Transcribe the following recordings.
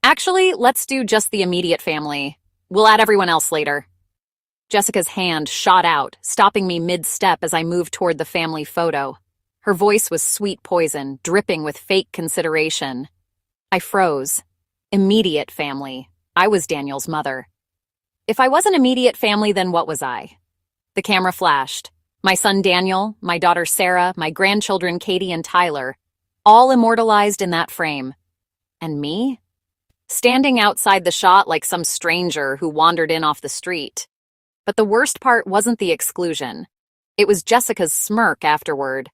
Actually, let's do just the immediate family. We'll add everyone else later. Jessica's hand shot out, stopping me mid-step as I moved toward the family photo. Her voice was sweet poison, dripping with fake consideration. I froze. Immediate family. I was Daniel's mother. If I wasn't immediate family, then what was I? The camera flashed. My son Daniel, my daughter Sarah, my grandchildren Katie and Tyler, all immortalized in that frame. And me? Standing outside the shot like some stranger who wandered in off the street. But the worst part wasn't the exclusion. It was Jessica's smirk afterward.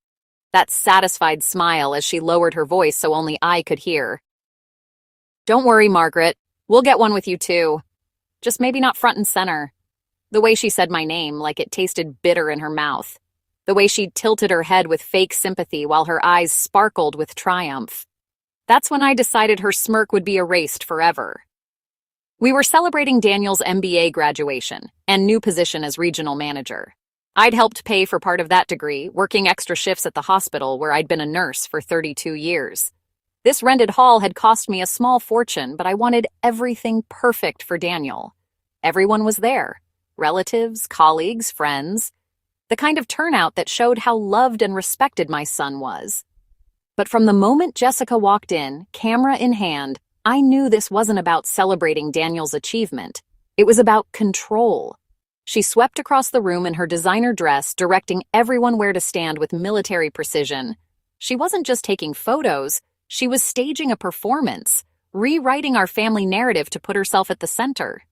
That satisfied smile as she lowered her voice so only I could hear. Don't worry, Margaret. We'll get one with you too. Just maybe not front and center. The way she said my name, like it tasted bitter in her mouth. The way she tilted her head with fake sympathy while her eyes sparkled with triumph. That's when I decided her smirk would be erased forever. We were celebrating Daniel's MBA graduation and new position as regional manager. I'd helped pay for part of that degree, working extra shifts at the hospital where I'd been a nurse for 32 years. This rented hall had cost me a small fortune, but I wanted everything perfect for Daniel. Everyone was there. Relatives, colleagues, friends. The kind of turnout that showed how loved and respected my son was. But from the moment Jessica walked in, camera in hand, I knew this wasn't about celebrating Daniel's achievement. It was about control. She swept across the room in her designer dress, directing everyone where to stand with military precision. She wasn't just taking photos, she was staging a performance, rewriting our family narrative to put herself at the center.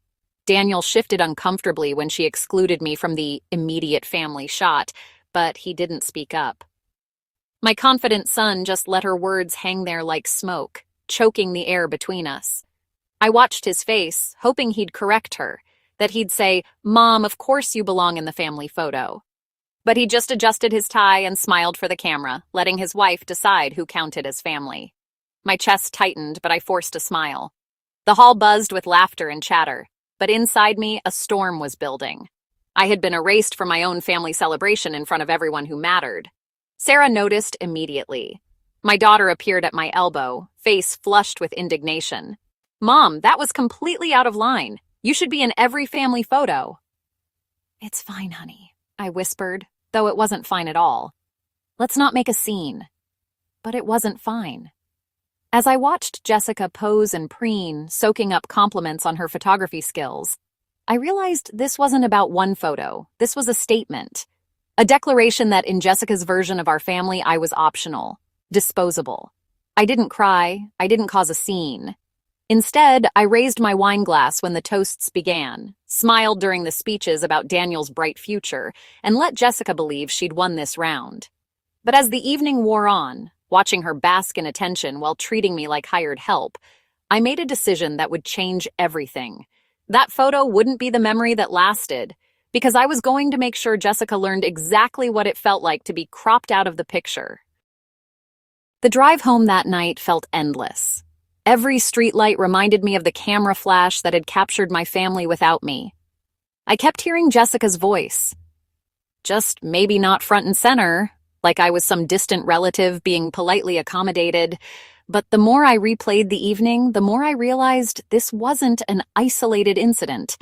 Daniel shifted uncomfortably when she excluded me from the immediate family shot, but he didn't speak up. My confident son just let her words hang there like smoke, choking the air between us. I watched his face, hoping he'd correct her, that he'd say, "Mom, of course you belong in the family photo." But he just adjusted his tie and smiled for the camera, letting his wife decide who counted as family. My chest tightened, but I forced a smile. The hall buzzed with laughter and chatter, but inside me a storm was building. I had been erased from my own family celebration in front of everyone who mattered. Sarah noticed immediately. My daughter appeared at my elbow, face flushed with indignation. "Mom, that was completely out of line. You should be in every family photo." "It's fine, honey," I whispered, though it wasn't fine at all. "Let's not make a scene." But it wasn't fine. As I watched Jessica pose and preen, soaking up compliments on her photography skills, I realized this wasn't about one photo. This was a statement. A declaration that in Jessica's version of our family, I was optional, disposable. I didn't cry. I didn't cause a scene. Instead, I raised my wine glass when the toasts began, smiled during the speeches about Daniel's bright future, and let Jessica believe she'd won this round. But as the evening wore on, watching her bask in attention while treating me like hired help, I made a decision that would change everything. That photo wouldn't be the memory that lasted, because I was going to make sure Jessica learned exactly what it felt like to be cropped out of the picture. The drive home that night felt endless. Every streetlight reminded me of the camera flash that had captured my family without me. I kept hearing Jessica's voice. Just maybe not front and center, like I was some distant relative being politely accommodated. But the more I replayed the evening, the more I realized this wasn't an isolated incident.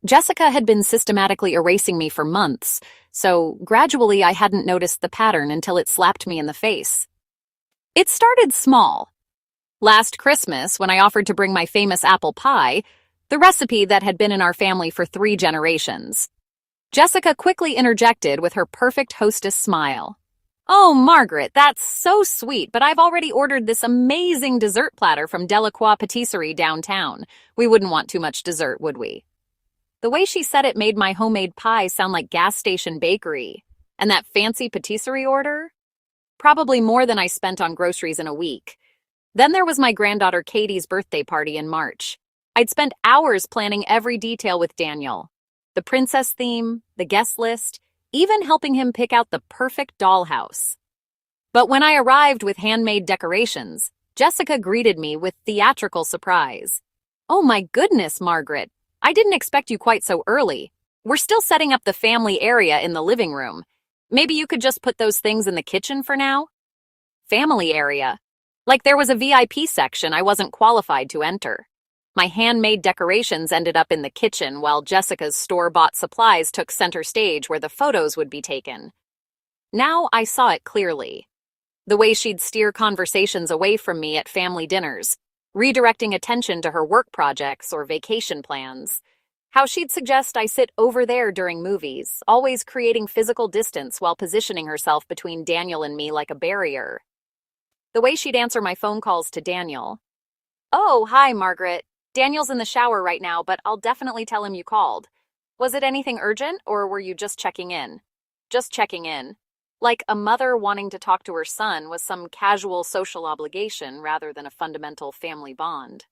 Jessica had been systematically erasing me for months, so gradually I hadn't noticed the pattern until it slapped me in the face. It started small. Last Christmas, when I offered to bring my famous apple pie, the recipe that had been in our family for 3 generations. Jessica quickly interjected with her perfect hostess smile. "Oh, Margaret, that's so sweet, but I've already ordered this amazing dessert platter from Delacroix Patisserie downtown. We wouldn't want too much dessert, would we?" The way she said it made my homemade pie sound like gas station bakery. And that fancy patisserie order? Probably more than I spent on groceries in a week. Then there was my granddaughter Katie's birthday party in March. I'd spent hours planning every detail with Daniel. The princess theme, the guest list, even helping him pick out the perfect dollhouse. But when I arrived with handmade decorations, Jessica greeted me with theatrical surprise. "Oh my goodness, Margaret. I didn't expect you quite so early. We're still setting up the family area in the living room. Maybe you could just put those things in the kitchen for now?" Family area. Like there was a VIP section I wasn't qualified to enter. My handmade decorations ended up in the kitchen while Jessica's store-bought supplies took center stage where the photos would be taken. Now I saw it clearly. The way she'd steer conversations away from me at family dinners, redirecting attention to her work projects or vacation plans. How she'd suggest I sit over there during movies, always creating physical distance while positioning herself between Daniel and me like a barrier. The way she'd answer my phone calls to Daniel. "Oh, hi, Margaret. Daniel's in the shower right now, but I'll definitely tell him you called. Was it anything urgent, or were you just checking in?" Just checking in. Like a mother wanting to talk to her son was some casual social obligation rather than a fundamental family bond.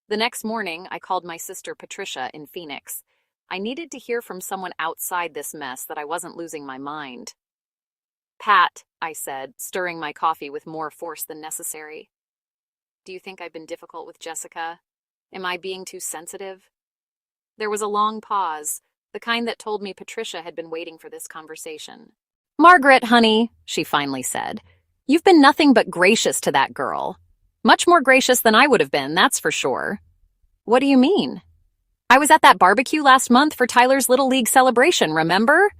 The next morning, I called my sister Patricia in Phoenix. I needed to hear from someone outside this mess that I wasn't losing my mind. "Pat," I said, stirring my coffee with more force than necessary. "Do you think I've been difficult with Jessica? Am I being too sensitive?" There was a long pause, the kind that told me Patricia had been waiting for this conversation. "Margaret, honey," she finally said, "you've been nothing but gracious to that girl. Much more gracious than I would have been, that's for sure." "What do you mean?" "I was at that barbecue last month for Tyler's Little League celebration, remember?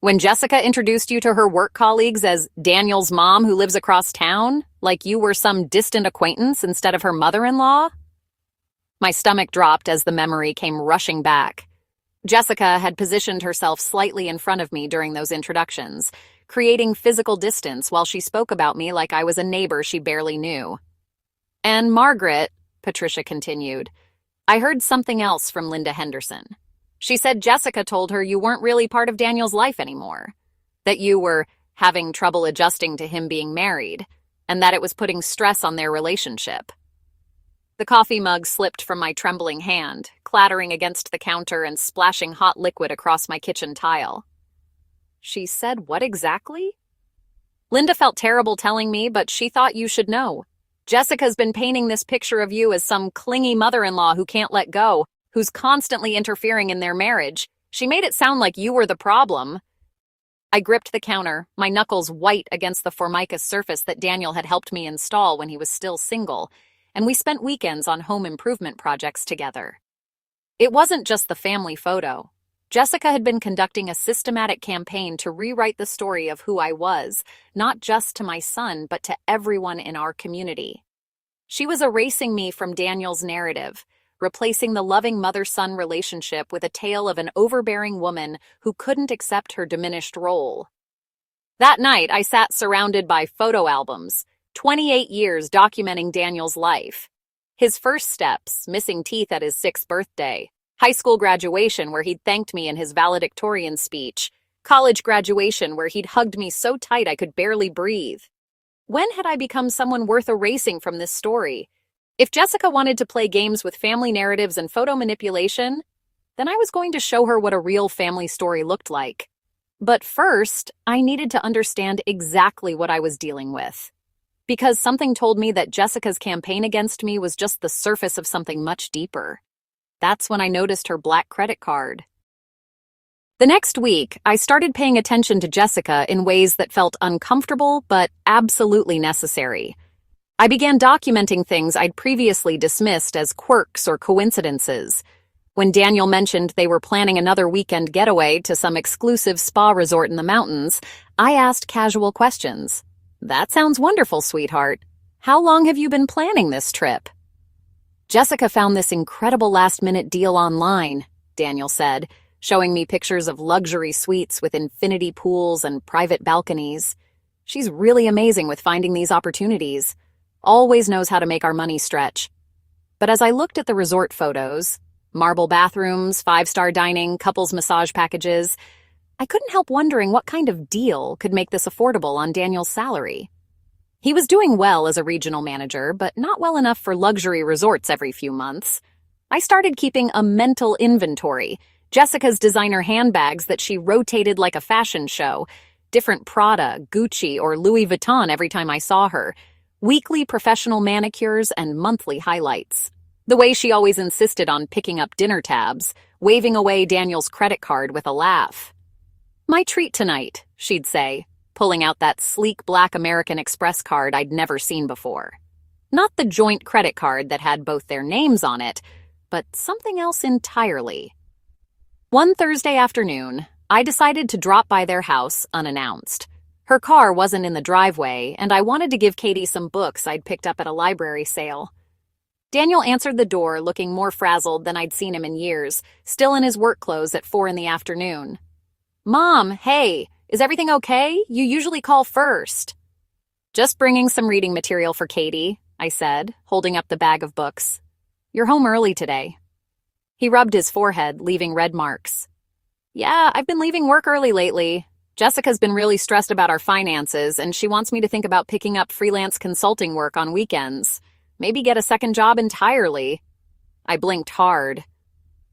When Jessica introduced you to her work colleagues as Daniel's mom who lives across town, like you were some distant acquaintance instead of her mother-in-law?" My stomach dropped as the memory came rushing back. Jessica had positioned herself slightly in front of me during those introductions, creating physical distance while she spoke about me like I was a neighbor she barely knew. "And Margaret," Patricia continued, "I heard something else from Linda Henderson. She said Jessica told her you weren't really part of Daniel's life anymore, that you were having trouble adjusting to him being married, and that it was putting stress on their relationship." The coffee mug slipped from my trembling hand, clattering against the counter and splashing hot liquid across my kitchen tile. "She said what exactly?" "Linda felt terrible telling me, but she thought you should know. Jessica's been painting this picture of you as some clingy mother-in-law who can't let go, who's constantly interfering in their marriage. She made it sound like you were the problem." I gripped the counter, my knuckles white against the formica surface that Daniel had helped me install when he was still single, and we spent weekends on home improvement projects together. It wasn't just the family photo. Jessica had been conducting a systematic campaign to rewrite the story of who I was, not just to my son, but to everyone in our community. She was erasing me from Daniel's narrative, replacing the loving mother-son relationship with a tale of an overbearing woman who couldn't accept her diminished role. That night, I sat surrounded by photo albums, 28 years documenting Daniel's life. His first steps, missing teeth at his 6th birthday, high school graduation where he'd thanked me in his valedictorian speech, college graduation where he'd hugged me so tight I could barely breathe. When had I become someone worth erasing from this story? If Jessica wanted to play games with family narratives and photo manipulation, then I was going to show her what a real family story looked like. But first, I needed to understand exactly what I was dealing with. Because something told me that Jessica's campaign against me was just the surface of something much deeper. That's when I noticed her black credit card. The next week, I started paying attention to Jessica in ways that felt uncomfortable but absolutely necessary. I began documenting things I'd previously dismissed as quirks or coincidences. When Daniel mentioned they were planning another weekend getaway to some exclusive spa resort in the mountains, I asked casual questions. "That sounds wonderful, sweetheart. How long have you been planning this trip?" "Jessica found this incredible last-minute deal online," Daniel said, showing me pictures of luxury suites with infinity pools and private balconies. "She's really amazing with finding these opportunities. Always knows how to make our money stretch." But as I looked at the resort photos, marble bathrooms, 5-star dining, couples massage packages, I couldn't help wondering what kind of deal could make this affordable on Daniel's salary. He was doing well as a regional manager, but not well enough for luxury resorts every few months. I started keeping a mental inventory, Jessica's designer handbags that she rotated like a fashion show, different Prada, Gucci, or Louis Vuitton every time I saw her, weekly professional manicures, and monthly highlights. The way she always insisted on picking up dinner tabs, waving away Daniel's credit card with a laugh. "My treat tonight," she'd say, pulling out that sleek black American Express card I'd never seen before. Not the joint credit card that had both their names on it, but something else entirely. One Thursday afternoon, I decided to drop by their house unannounced. Her car wasn't in the driveway, and I wanted to give Katie some books I'd picked up at a library sale. Daniel answered the door looking more frazzled than I'd seen him in years, still in his work clothes at 4 in the afternoon. "Mom, hey, is everything okay? You usually call first." "Just bringing some reading material for Katie," I said, holding up the bag of books. "You're home early today." He rubbed his forehead, leaving red marks. "Yeah, I've been leaving work early lately. Jessica's been really stressed about our finances, and she wants me to think about picking up freelance consulting work on weekends. Maybe get a second job entirely." I blinked hard.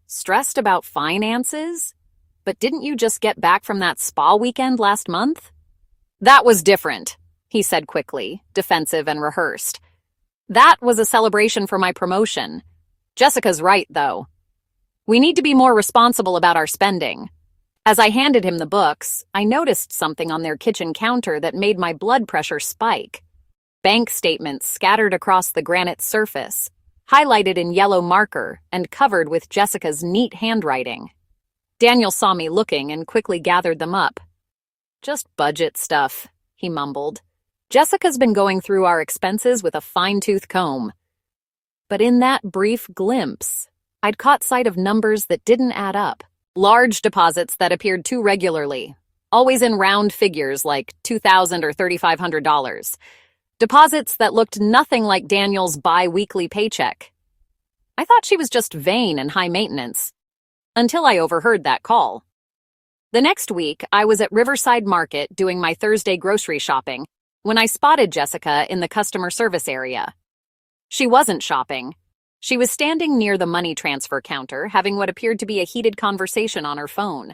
"Stressed about finances? But didn't you just get back from that spa weekend last month?" "That was different," he said quickly, defensive and rehearsed. "That was a celebration for my promotion. Jessica's right, though. We need to be more responsible about our spending." As I handed him the books, I noticed something on their kitchen counter that made my blood pressure spike. Bank statements scattered across the granite surface, highlighted in yellow marker and covered with Jessica's neat handwriting. Daniel saw me looking and quickly gathered them up. "Just budget stuff," he mumbled. "Jessica's been going through our expenses with a fine-tooth comb." But in that brief glimpse, I'd caught sight of numbers that didn't add up. Large deposits that appeared too regularly, always in round figures like $2,000 or $3,500. Deposits that looked nothing like Daniel's bi-weekly paycheck. I thought she was just vain and high maintenance, until I overheard that call. The next week, I was at Riverside Market doing my Thursday grocery shopping when I spotted Jessica in the customer service area. She wasn't shopping. She was standing near the money transfer counter, having what appeared to be a heated conversation on her phone.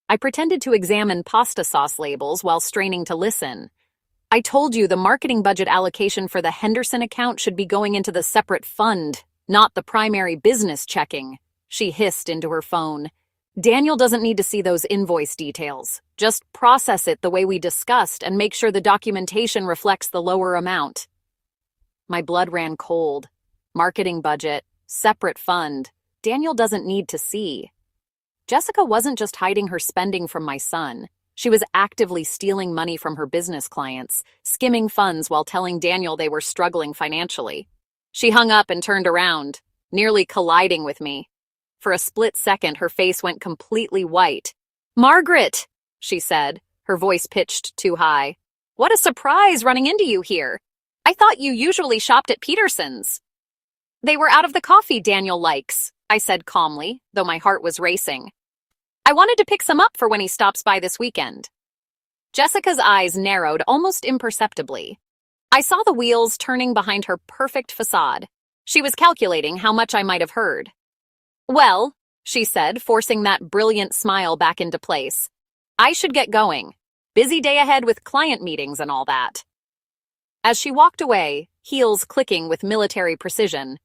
I pretended to examine pasta sauce labels while straining to listen. "I told you the marketing budget allocation for the Henderson account should be going into the separate fund, not the primary business checking," she hissed into her phone. "Daniel doesn't need to see those invoice details. Just process it the way we discussed and make sure the documentation reflects the lower amount." My blood ran cold. Marketing budget, separate fund. Daniel doesn't need to see. Jessica wasn't just hiding her spending from my son. She was actively stealing money from her business clients, skimming funds while telling Daniel they were struggling financially. She hung up and turned around, nearly colliding with me. For a split second, her face went completely white. "Margaret," she said, her voice pitched too high. "What a surprise running into you here. I thought you usually shopped at Peterson's." "They were out of the coffee Daniel likes," I said calmly, though my heart was racing. "I wanted to pick some up for when he stops by this weekend." Jessica's eyes narrowed almost imperceptibly. I saw the wheels turning behind her perfect facade. She was calculating how much I might have heard. "Well," she said, forcing that brilliant smile back into place, "I should get going. Busy day ahead with client meetings and all that." As she walked away, heels clicking with military precision,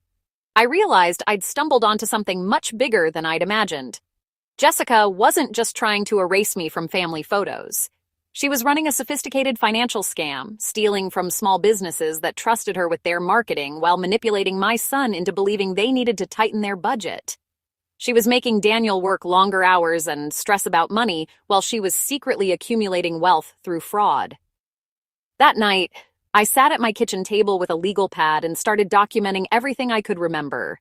I realized I'd stumbled onto something much bigger than I'd imagined. Jessica wasn't just trying to erase me from family photos. She was running a sophisticated financial scam, stealing from small businesses that trusted her with their marketing while manipulating my son into believing they needed to tighten their budget. She was making Daniel work longer hours and stress about money while she was secretly accumulating wealth through fraud. That night, I sat at my kitchen table with a legal pad and started documenting everything I could remember.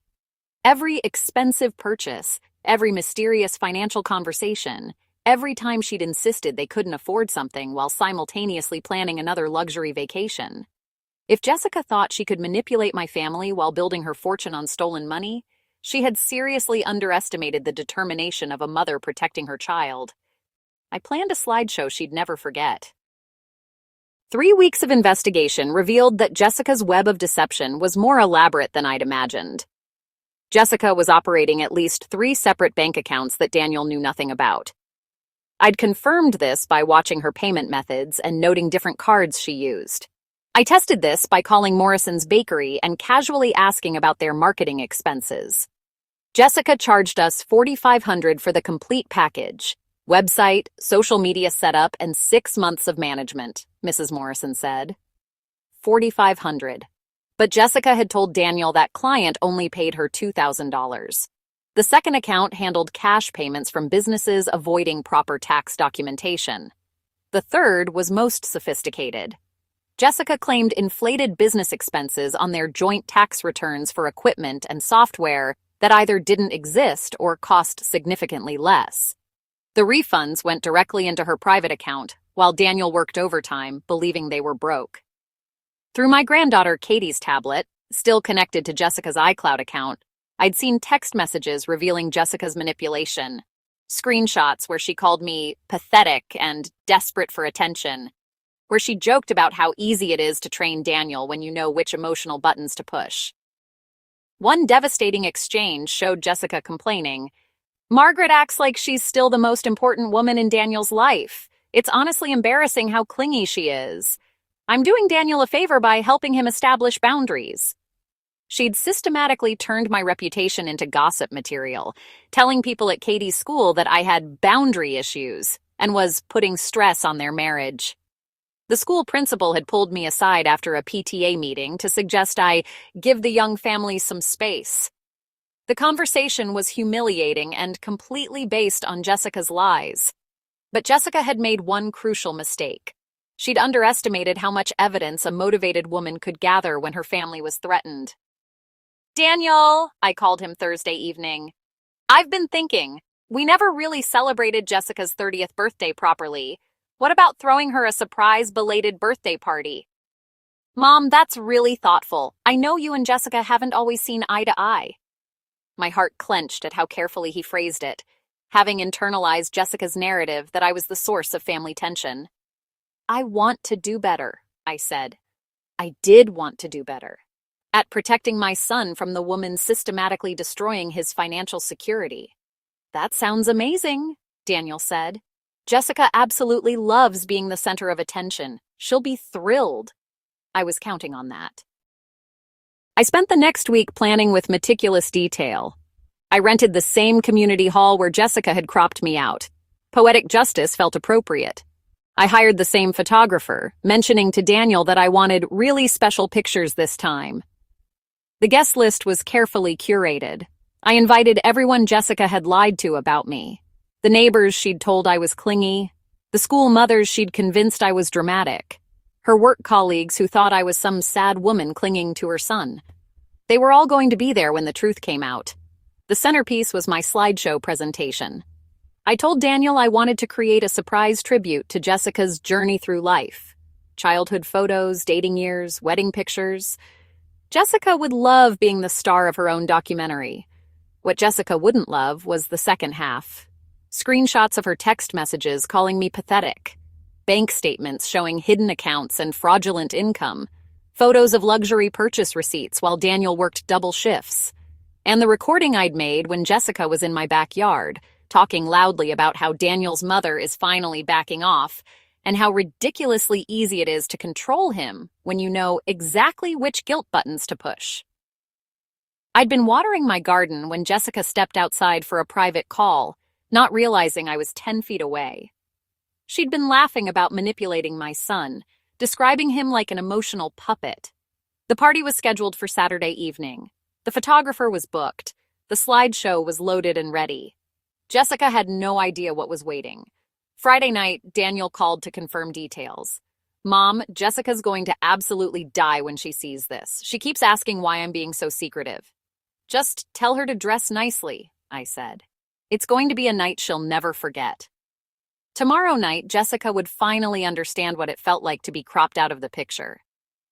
Every expensive purchase, every mysterious financial conversation, every time she'd insisted they couldn't afford something while simultaneously planning another luxury vacation. If Jessica thought she could manipulate my family while building her fortune on stolen money, she had seriously underestimated the determination of a mother protecting her child. I planned a slideshow she'd never forget. 3 weeks of investigation revealed that Jessica's web of deception was more elaborate than I'd imagined. Jessica was operating at least 3 separate bank accounts that Daniel knew nothing about. I'd confirmed this by watching her payment methods and noting different cards she used. I tested this by calling Morrison's Bakery and casually asking about their marketing expenses. Jessica charged us $4,500 for the complete package. Website, social media setup, and 6 months of management, Mrs. Morrison said. $4,500. But Jessica had told Daniel that client only paid her $2,000. The second account handled cash payments from businesses avoiding proper tax documentation. The third was most sophisticated. Jessica claimed inflated business expenses on their joint tax returns for equipment and software that either didn't exist or cost significantly less. The refunds went directly into her private account, while Daniel worked overtime, believing they were broke. Through my granddaughter Katie's tablet, still connected to Jessica's iCloud account, I'd seen text messages revealing Jessica's manipulation. Screenshots where she called me pathetic and desperate for attention, where she joked about how easy it is to train Daniel when you know which emotional buttons to push. One devastating exchange showed Jessica complaining, "Margaret acts like she's still the most important woman in Daniel's life. It's honestly embarrassing how clingy she is. I'm doing Daniel a favor by helping him establish boundaries." She'd systematically turned my reputation into gossip material, telling people at Katie's school that I had boundary issues and was putting stress on their marriage. The school principal had pulled me aside after a PTA meeting to suggest I give the young family some space. The conversation was humiliating and completely based on Jessica's lies. But Jessica had made one crucial mistake. She'd underestimated how much evidence a motivated woman could gather when her family was threatened. "Daniel," I called him Thursday evening. "I've been thinking, we never really celebrated Jessica's 30th birthday properly. What about throwing her a surprise belated birthday party?" "Mom, that's really thoughtful. I know you and Jessica haven't always seen eye to eye." My heart clenched at how carefully he phrased it, having internalized Jessica's narrative that I was the source of family tension. "I want to do better," I said. I did want to do better. At protecting my son from the woman systematically destroying his financial security. "That sounds amazing," Daniel said. "Jessica absolutely loves being the center of attention. She'll be thrilled." I was counting on that. I spent the next week planning with meticulous detail. I rented the same community hall where Jessica had cropped me out. Poetic justice felt appropriate. I hired the same photographer, mentioning to Daniel that I wanted really special pictures this time. The guest list was carefully curated. I invited everyone Jessica had lied to about me. The neighbors she'd told I was clingy, the school mothers she'd convinced I was dramatic, her work colleagues who thought I was some sad woman clinging to her son. They were all going to be there when the truth came out. The centerpiece was my slideshow presentation. I told Daniel I wanted to create a surprise tribute to Jessica's journey through life. Childhood photos, dating years, wedding pictures. Jessica would love being the star of her own documentary. What Jessica wouldn't love was the second half. Screenshots of her text messages calling me pathetic. Bank statements showing hidden accounts and fraudulent income. Photos of luxury purchase receipts while Daniel worked double shifts. And the recording I'd made when Jessica was in my backyard, talking loudly about how Daniel's mother is finally backing off, and how ridiculously easy it is to control him when you know exactly which guilt buttons to push. I'd been watering my garden when Jessica stepped outside for a private call, not realizing I was 10 feet away. She'd been laughing about manipulating my son, describing him like an emotional puppet. The party was scheduled for Saturday evening. The photographer was booked. The slideshow was loaded and ready. Jessica had no idea what was waiting. Friday night, Daniel called to confirm details. "Mom, Jessica's going to absolutely die when she sees this. She keeps asking why I'm being so secretive." "Just tell her to dress nicely," I said. "It's going to be a night she'll never forget." Tomorrow night, Jessica would finally understand what it felt like to be cropped out of the picture.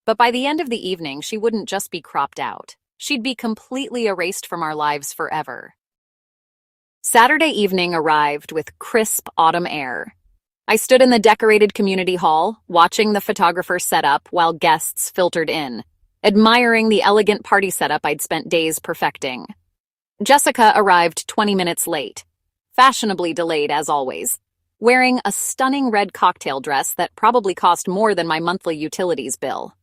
But by the end of the evening, she wouldn't just be cropped out. She'd be completely erased from our lives forever. Saturday evening arrived with crisp autumn air. I stood in the decorated community hall, watching the photographer set up while guests filtered in, admiring the elegant party setup I'd spent days perfecting. Jessica arrived 20 minutes late, fashionably delayed as always, wearing a stunning red cocktail dress that probably cost more than my monthly utilities bill.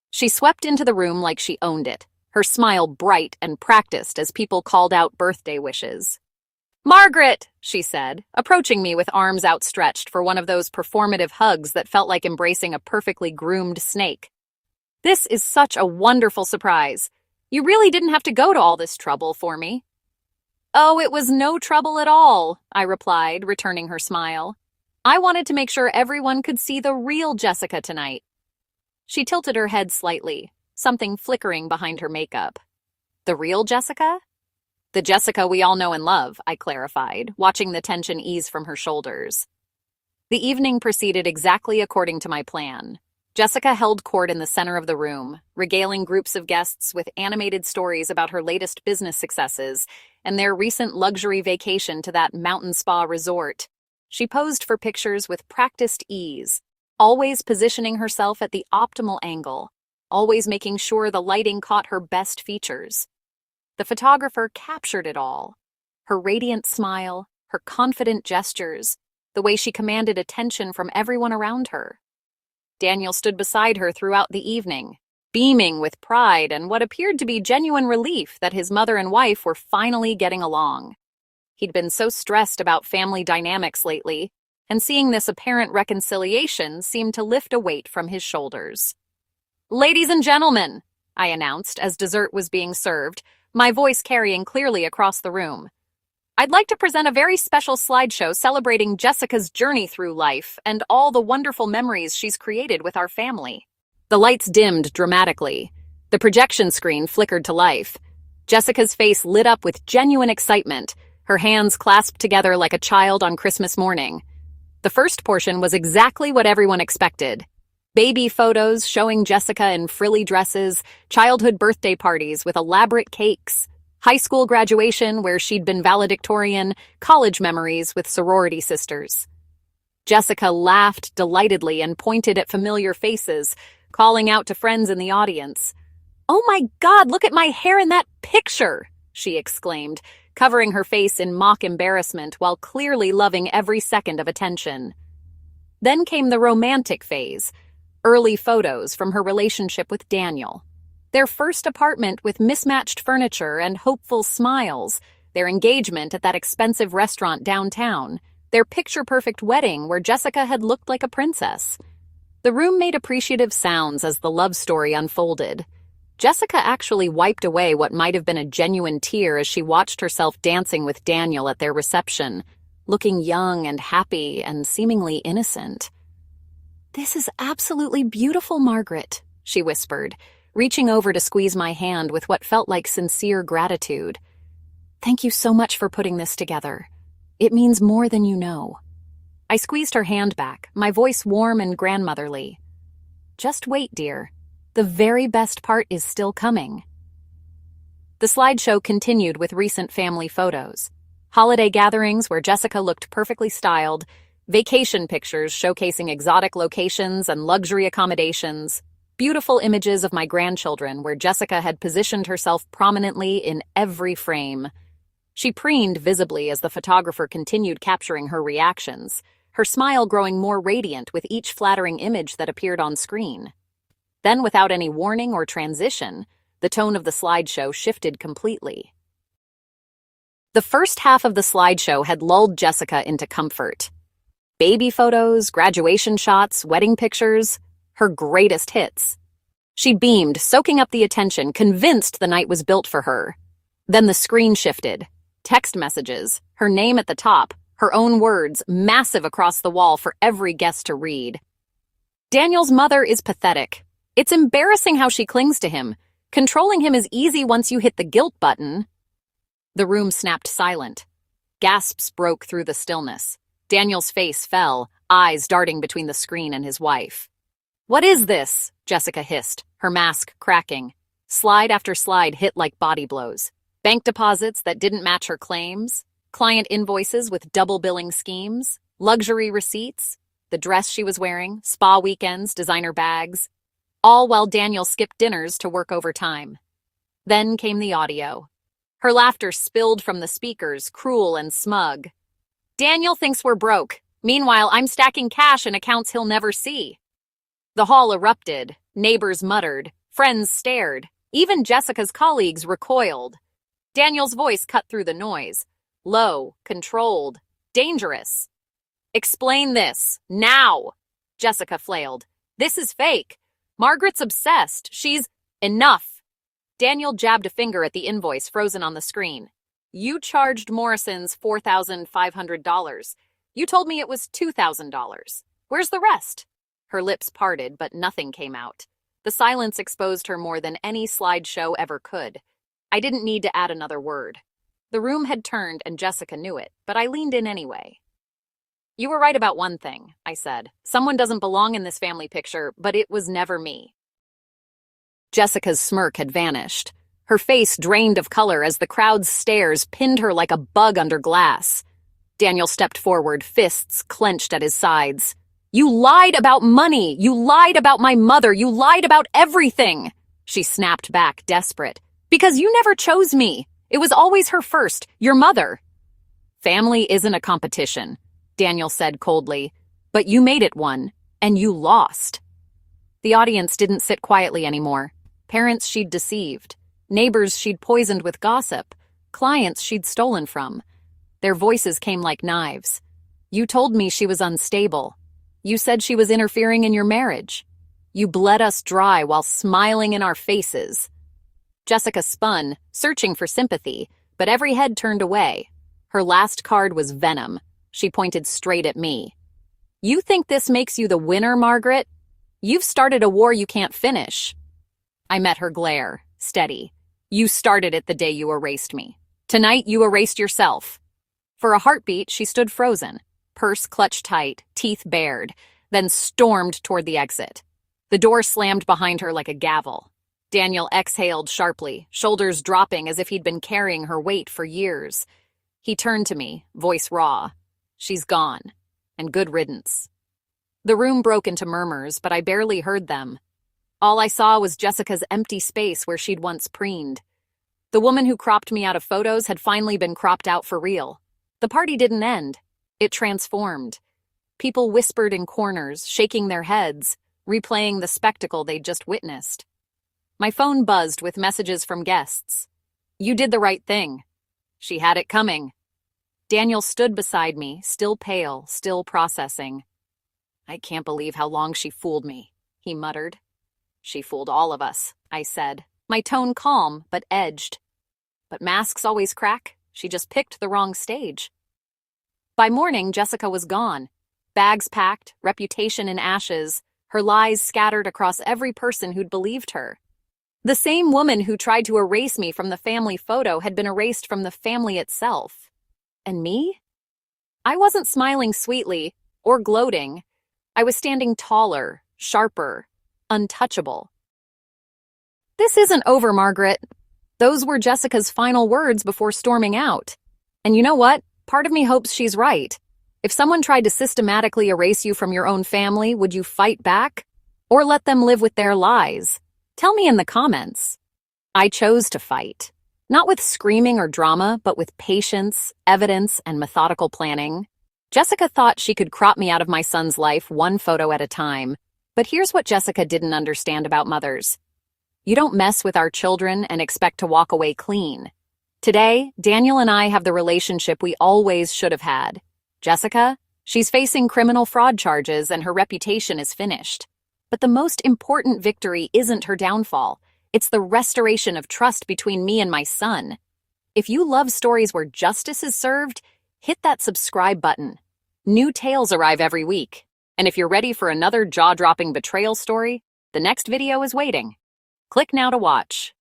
She swept into the room like she owned it, her smile bright and practiced as people called out birthday wishes. "Margaret," she said, approaching me with arms outstretched for one of those performative hugs that felt like embracing a perfectly groomed snake. This is such a wonderful surprise. You really didn't have to go to all this trouble for me. Oh, it was no trouble at all, I replied, returning her smile. I wanted to make sure everyone could see the real Jessica tonight. She tilted her head slightly, something flickering behind her makeup. The real Jessica? The Jessica we all know and love, I clarified, watching the tension ease from her shoulders. The evening proceeded exactly according to my plan. Jessica held court in the center of the room, regaling groups of guests with animated stories about her latest business successes and their recent luxury vacation to that mountain spa resort. She posed for pictures with practiced ease, always positioning herself at the optimal angle, always making sure the lighting caught her best features. The photographer captured it all. Her radiant smile, her confident gestures, the way she commanded attention from everyone around her. Daniel stood beside her throughout the evening, beaming with pride and what appeared to be genuine relief that his mother and wife were finally getting along. He'd been so stressed about family dynamics lately, and seeing this apparent reconciliation seemed to lift a weight from his shoulders. "Ladies and gentlemen," I announced as dessert was being served, my voice carrying clearly across the room. "I'd like to present a very special slideshow celebrating Jessica's journey through life and all the wonderful memories she's created with our family." The lights dimmed dramatically. The projection screen flickered to life. Jessica's face lit up with genuine excitement, her hands clasped together like a child on Christmas morning. The first portion was exactly what everyone expected. Baby photos showing Jessica in frilly dresses, childhood birthday parties with elaborate cakes, high school graduation where she'd been valedictorian, college memories with sorority sisters. Jessica laughed delightedly and pointed at familiar faces, calling out to friends in the audience. "Oh my God, look at my hair in that picture!" she exclaimed, covering her face in mock embarrassment while clearly loving every second of attention. Then came the romantic phase, early photos from her relationship with Daniel. Their first apartment with mismatched furniture and hopeful smiles, their engagement at that expensive restaurant downtown, their picture-perfect wedding where Jessica had looked like a princess. The room made appreciative sounds as the love story unfolded. Jessica actually wiped away what might have been a genuine tear as she watched herself dancing with Daniel at their reception, looking young and happy and seemingly innocent. "This is absolutely beautiful, Margaret," she whispered, reaching over to squeeze my hand with what felt like sincere gratitude. "Thank you so much for putting this together. It means more than you know." I squeezed her hand back, my voice warm and grandmotherly. "Just wait, dear. The very best part is still coming." The slideshow continued with recent family photos. Holiday gatherings where Jessica looked perfectly styled, vacation pictures showcasing exotic locations and luxury accommodations, beautiful images of my grandchildren where Jessica had positioned herself prominently in every frame. She preened visibly as the photographer continued capturing her reactions, her smile growing more radiant with each flattering image that appeared on screen. Then, without any warning or transition, the tone of the slideshow shifted completely. The first half of the slideshow had lulled Jessica into comfort. Baby photos, graduation shots, wedding pictures, her greatest hits. She beamed, soaking up the attention, convinced the night was built for her. Then the screen shifted. Text messages, her name at the top, her own words, massive across the wall for every guest to read. "Daniel's mother is pathetic. It's embarrassing how she clings to him. Controlling him is easy once you hit the guilt button." The room snapped silent. Gasps broke through the stillness. Daniel's face fell, eyes darting between the screen and his wife. "What is this?" Jessica hissed, her mask cracking. Slide after slide hit like body blows. Bank deposits that didn't match her claims, client invoices with double billing schemes, luxury receipts, the dress she was wearing, spa weekends, designer bags, all while Daniel skipped dinners to work overtime. Then came the audio. Her laughter spilled from the speakers, cruel and smug. "Daniel thinks we're broke. Meanwhile, I'm stacking cash in accounts he'll never see." The hall erupted. Neighbors muttered. Friends stared. Even Jessica's colleagues recoiled. Daniel's voice cut through the noise. Low, controlled, dangerous. "Explain this, now!" Jessica flailed. "This is fake. Margaret's obsessed. She's— Enough! Daniel jabbed a finger at the invoice frozen on the screen. You charged Morrison's $4,500. You told me it was $2,000. Where's the rest? Her lips parted, but nothing came out. The silence exposed her more than any slideshow ever could. I didn't need to add another word. The room had turned and Jessica knew it, but I leaned in anyway. You were right about one thing, I said. Someone doesn't belong in this family picture, but it was never me. Jessica's smirk had vanished. Her face drained of color as the crowd's stares pinned her like a bug under glass. Daniel stepped forward, fists clenched at his sides. You lied about money! You lied about my mother! You lied about everything! She snapped back, desperate. Because you never chose me! It was always her first, your mother. Family isn't a competition, Daniel said coldly. But you made it one, and you lost. The audience didn't sit quietly anymore. Parents she'd deceived. Neighbors she'd poisoned with gossip. Clients she'd stolen from. Their voices came like knives. You told me she was unstable. You said she was interfering in your marriage. You bled us dry while smiling in our faces. Jessica spun, searching for sympathy, but every head turned away. Her last card was venom. She pointed straight at me. You think this makes you the winner, Margaret? You've started a war you can't finish. I met her glare, steady. You started it the day you erased me. Tonight you erased yourself. For a heartbeat, she stood frozen, purse clutched tight, teeth bared, then stormed toward the exit. The door slammed behind her like a gavel. Daniel exhaled sharply, shoulders dropping as if he'd been carrying her weight for years. He turned to me, voice raw. She's gone, and good riddance. The room broke into murmurs, but I barely heard them. All I saw was Jessica's empty space where she'd once preened. The woman who cropped me out of photos had finally been cropped out for real. The party didn't end. It transformed. People whispered in corners, shaking their heads, replaying the spectacle they'd just witnessed. My phone buzzed with messages from guests. You did the right thing. She had it coming. Daniel stood beside me, still pale, still processing. I can't believe how long she fooled me, he muttered. She fooled all of us, I said, my tone calm but edged. But masks always crack. She just picked the wrong stage. By morning, Jessica was gone. Bags packed, reputation in ashes, her lies scattered across every person who'd believed her. The same woman who tried to erase me from the family photo had been erased from the family itself. And me? I wasn't smiling sweetly or gloating. I was standing taller, sharper, untouchable. This isn't over, Margaret. Those were Jessica's final words before storming out. And you know what? Part of me hopes she's right. If someone tried to systematically erase you from your own family, would you fight back? Or let them live with their lies? Tell me in the comments. I chose to fight. Not with screaming or drama, but with patience, evidence, and methodical planning. Jessica thought she could crop me out of my son's life one photo at a time. But here's what Jessica didn't understand about mothers. You don't mess with our children and expect to walk away clean. Today, Daniel and I have the relationship we always should have had. Jessica, she's facing criminal fraud charges and her reputation is finished. But the most important victory isn't her downfall. It's the restoration of trust between me and my son. If you love stories where justice is served, hit that subscribe button. New tales arrive every week. And if you're ready for another jaw-dropping betrayal story, the next video is waiting. Click now to watch.